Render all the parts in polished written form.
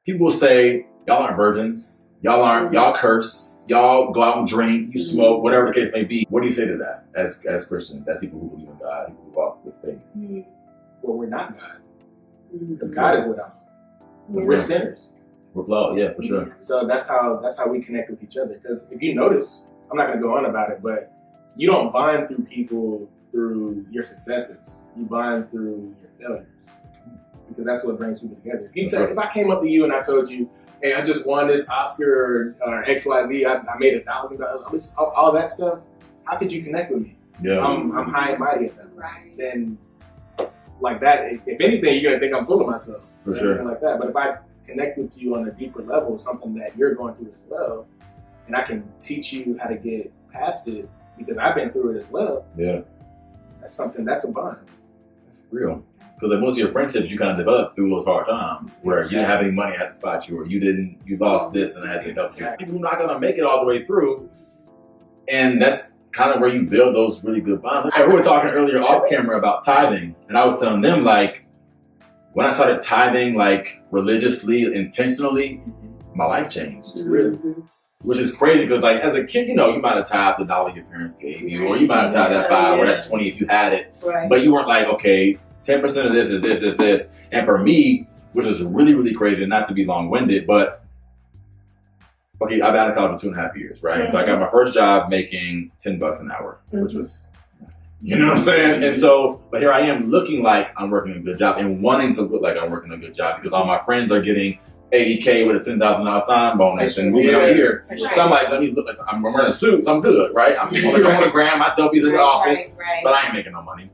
people say, y'all aren't virgins. Y'all curse. Y'all go out and drink. You smoke, whatever the case may be. What do you say to that as Christians, as people who believe in God, people who walk with faith? Well, we're not God. Because God is without. We're sinners. With love, yeah, for sure. So that's how we connect with each other. Because if you notice, I'm not going to go on about it, but you don't bond through people through your successes. You bond through your failures. Because that's what brings people together. If I came up to you and I told you, hey, I just won this Oscar or XYZ, I made $1,000, all that stuff, how could you connect with me? Yeah. I'm high and mighty at that. Right. Then, like that, if anything, you're going to think I'm full of myself. For sure. Like that. But if I connect with you on a deeper level, something that you're going through as well, and I can teach you how to get past it because I've been through it as well. Yeah. That's a bond. That's real. Because like most of your friendships you kind of develop through those hard times where you didn't have any money, I had to spot you, or you lost this and I had to help you. People are not going to make it all the way through. And that's kind of where you build those really good bonds. Like, we were talking earlier off camera about tithing, and I was telling them, like, when I started tithing, like, religiously, intentionally, my life changed. Really? Which is crazy because, like, as a kid, you might have tithed the $1 your parents gave you, or you might have tithed that $5 or that $20 if you had it. Right. But you weren't like, okay, 10% of this is this. And for me, which is really, really crazy, not to be long-winded, but, okay, I've been out of college for 2.5 years, right? So I got my first job making $10 an hour, which was... You know what I'm saying? And so, but here I am looking like I'm working a good job and wanting to look like I'm working a good job because all my friends are getting $80K with a $10,000 sign bonus and moving over here. So I'm like, let me look like I'm wearing suits. I'm good, right? I'm only going to gram my selfies in the office, but I ain't making no money.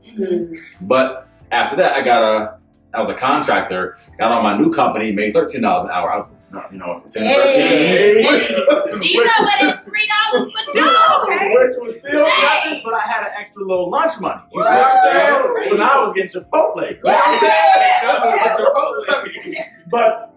But after that, I was a contractor, got on my new company, made $13 an hour. I was, $10, $13. You know what $3 would do, okay? Which was still nothing, but I had an extra little lunch money. You see what I'm saying? So now I was getting Chipotle. You know what I'm saying? But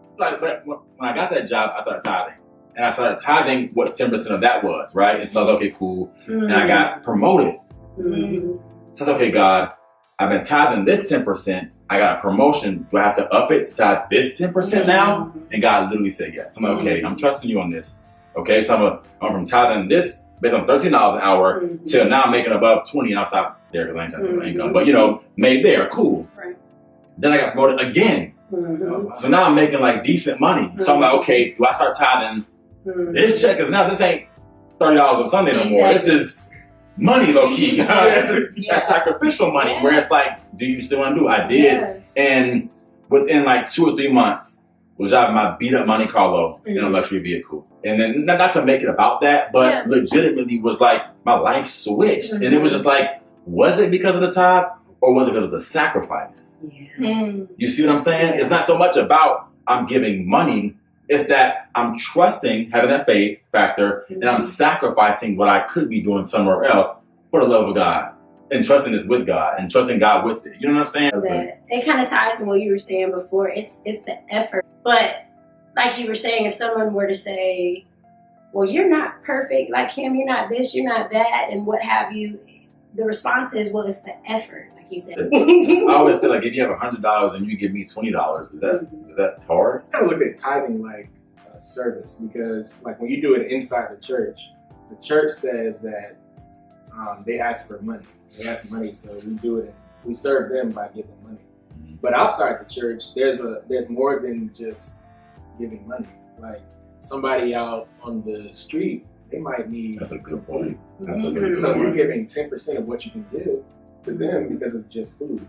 when I got that job, I started tithing. And I started tithing what 10% of that was, right? And so I was okay, cool. And I got promoted. So I was okay, God, I've been tithing this 10%. I got a promotion. Do I have to up it to tithe this 10% now? And God literally said yes. I'm like, okay, I'm trusting you on this. Okay, so I'm from tithing this based on $13 an hour till now I'm making above 20 and I'll stop there because I ain't trying to take my income. But made there, cool. Right. Then I got promoted again. So now I'm making like decent money. So I'm like, okay, do I start tithing this check? Because now this ain't $30 on Sunday no more. This is money, low key. That's sacrificial money. Where it's like, do you still want to do? I did, and within like 2 or 3 months, was driving my beat up Monte Carlo in a luxury vehicle. And then not to make it about that, but legitimately was like my life switched, and it was just like, was it because of the tithe or was it because of the sacrifice? You see what I'm saying? It's not so much about I'm giving money. It's that I'm trusting, having that faith factor, and I'm sacrificing what I could be doing somewhere else for the love of God. And trusting this with God and trusting God with it. You know what I'm saying? It kind of ties to what you were saying before. It's the effort. But like you were saying, if someone were to say, well, you're not perfect, like him, you're not this, you're not that, and what have you, the response is, well, it's the effort, like you said. I always say, like, if you have $100 and you give me $20, is that hard? I look at tithing like a service because, like, when you do it inside the church says that they ask for money. They ask for money, so we do it. We serve them by giving money. But outside the church, there's more than just giving money. Like somebody out on the street, they might need. That's a good point. So you're giving 10% of what you can give to them because it's just food.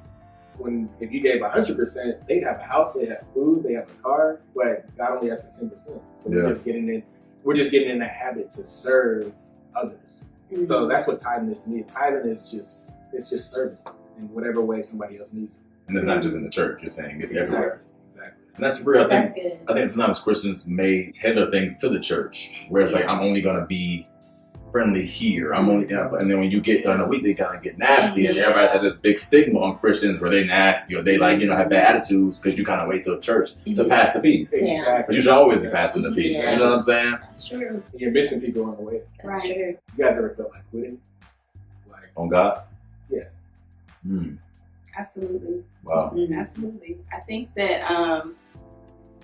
If you gave 100%, they'd have a house, they have food, they have a car, but God only asks for 10%. So we're just getting in the habit to serve others. So that's what tithing is to me. Tithing is just serving in whatever way somebody else needs it. And it's not just in the church, you're saying it's everywhere. Exactly. And that's real. I think sometimes Christians may tailor things to the church, where it's like, I'm only going to be friendly here. I'm only, and then when you get on a week, they kind of get nasty, and everybody has this big stigma on Christians where they nasty or they like, have bad attitudes because you kind of wait till church to pass the peace. Exactly. But you should always be passing the peace. You know what I'm saying? That's true. You're missing people on the way. That's true. You guys ever felt like quitting? Like on God? Yeah. Absolutely. Wow. Absolutely. I think that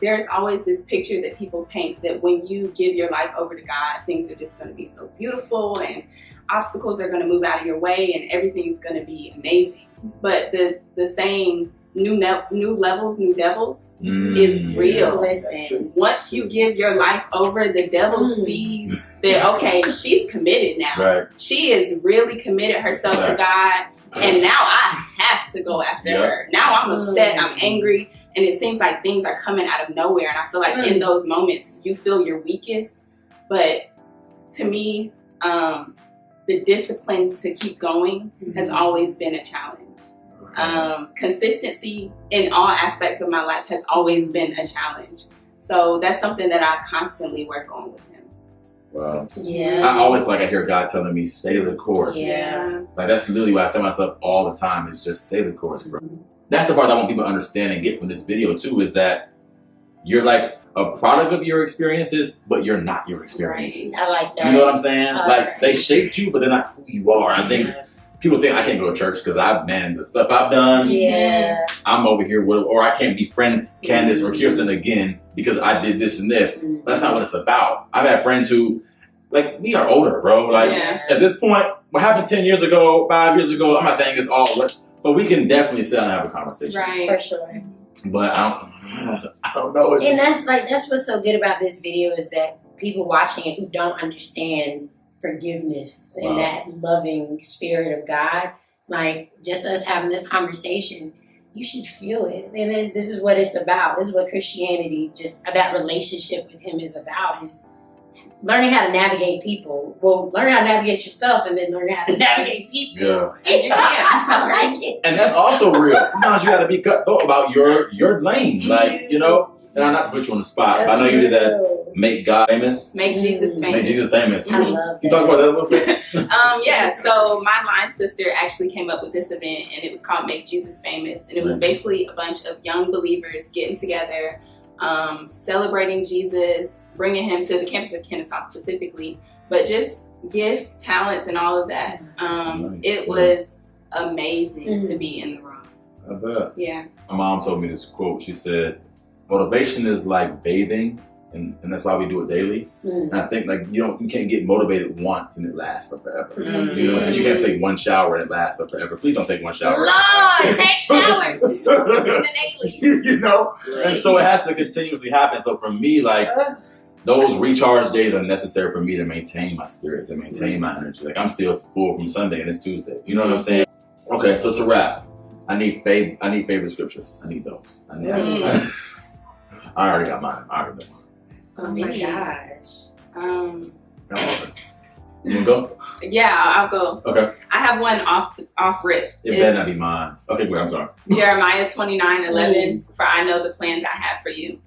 there's always this picture that people paint that when you give your life over to God, things are just going to be so beautiful and obstacles are going to move out of your way and everything's going to be amazing. But the saying, new levels, new devils is real. Listen, once you give your life over, the devil sees that, okay, she's committed now. Right. She has really committed herself to God, and now I have to go after her. Now I'm upset, I'm angry, and it seems like things are coming out of nowhere. And I feel like in those moments, you feel your weakest. But to me, the discipline to keep going has always been a challenge. Consistency in all aspects of my life has always been a challenge. So that's something that I constantly work on with him. Wow. Yeah. I always I hear God telling me, stay the course. Yeah. Like that's literally what I tell myself all the time is just stay the course, bro. That's the part I want people to understand and get from this video too, is that you're like a product of your experiences, but you're not your experiences. I like that. You know what I'm saying? Like they shaped you, but they're not who you are. I think people think I can't go to church because the stuff I've done, I'm over here with, or I can't befriend Candace or Kirsten again because I did this and this. That's not what it's about. I've had friends who, like, we are older, bro. Like, at this point, what happened 10 years ago, 5 years ago, I'm not saying it's all, but we can definitely sit down and have a conversation. Right. For sure. But I don't know. And that's what's so good about this video is that people watching it who don't understand forgiveness and that loving spirit of God, like just us having this conversation, you should feel it. And this is what it's about. This is what Christianity, just that relationship with him is about, is learning how to navigate people. Well, learn how to navigate yourself and then learn how to navigate people. Yeah. And you can. I like it. And that's also real. Sometimes you got to be cutthroat about your lane. Like, you know, and I'm not to put you on the spot, but I know you did that. Make God famous. Make Jesus famous. Make Jesus famous. I love that. You talk about that a little bit? So my line sister actually came up with this event, and it was called Make Jesus Famous. And it was basically a bunch of young believers getting together, celebrating Jesus, bringing him to the campus of Kennesaw specifically, but just gifts, talents, and all of that. It was amazing to be in the room. I bet. Yeah. My mom told me this quote. She said, motivation is like bathing. And that's why we do it daily. And I think like you can't get motivated once and it lasts for forever. You know what I'm saying? You can't take one shower and it lasts for forever. Please don't take one shower. Lord, take showers. You know? And so it has to continuously happen. So for me, like those recharge days are necessary for me to maintain my spirits and maintain my energy. Like I'm still full from Sunday and it's Tuesday. You know what I'm saying? Okay, so to wrap, I need favorite scriptures. I need those. I already got mine. I already got mine. Oh my gosh. You wanna go? Yeah, I'll go. Okay. I have one off rip. It better not be mine. Okay, wait, I'm sorry. Jeremiah 29:11. For I know the plans I have for you.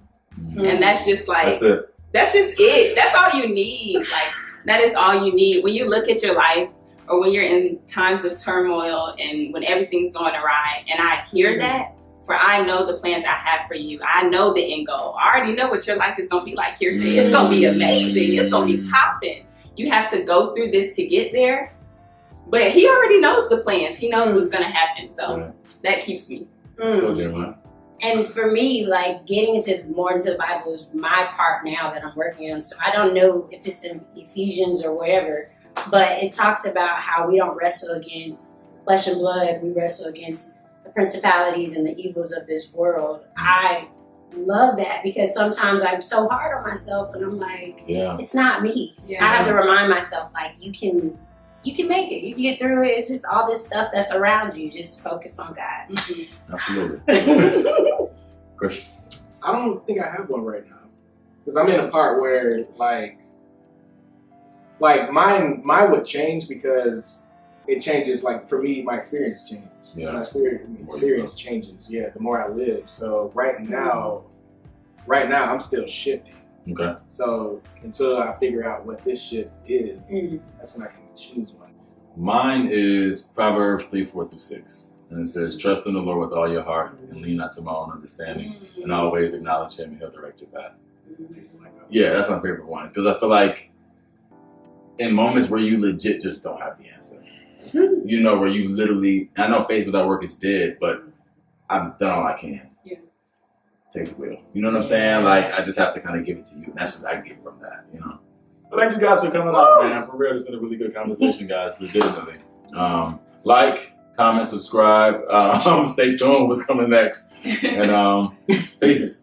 And that's just like, that's it. That's just it. That's all you need. Like, that is all you need. When you look at your life, or when you're in times of turmoil and when everything's going awry, and I hear that, for I know the plans I have for you. I know the end goal. I already know what your life is going to be like, Kirsten. It's going to be amazing. It's going to be popping. You have to go through this to get there. But he already knows the plans. He knows what's going to happen. So that keeps me. Let's go, Jeremiah. And for me, like getting more into the Bible is my part now that I'm working on. So I don't know if it's in Ephesians or whatever, but it talks about how we don't wrestle against flesh and blood. We wrestle against the principalities and the evils of this world. I love that because sometimes I'm so hard on myself and I'm like, it's not me. I have to remind myself, like, you can make it. You can get through it. It's just all this stuff that's around you. Just focus on God. Absolutely. Chris? I don't think I have one right now. Because I'm in a part where, like mine would change because it changes. Like, for me, my experience changes. My experience changes. Yeah, the more I live. So right now, I'm still shifting. Okay. So until I figure out what this shift is, that's when I can choose one. Mine is Proverbs 3:4-6. And it says, trust in the Lord with all your heart and lean not to my own understanding. And always acknowledge him and he'll direct your path. Yeah, that's my favorite one. Because I feel like in moments where you legit just don't have the answer. You know, where you literally, I know faith without work is dead, but I've done all I can take the wheel. You know what I'm saying? Like, I just have to kind of give it to you. And that's what I get from that, you know? But thank you guys for coming up, man. For real, it's been a really good conversation, guys. Legitimately. Like, comment, subscribe. Stay tuned. What's coming next? And peace.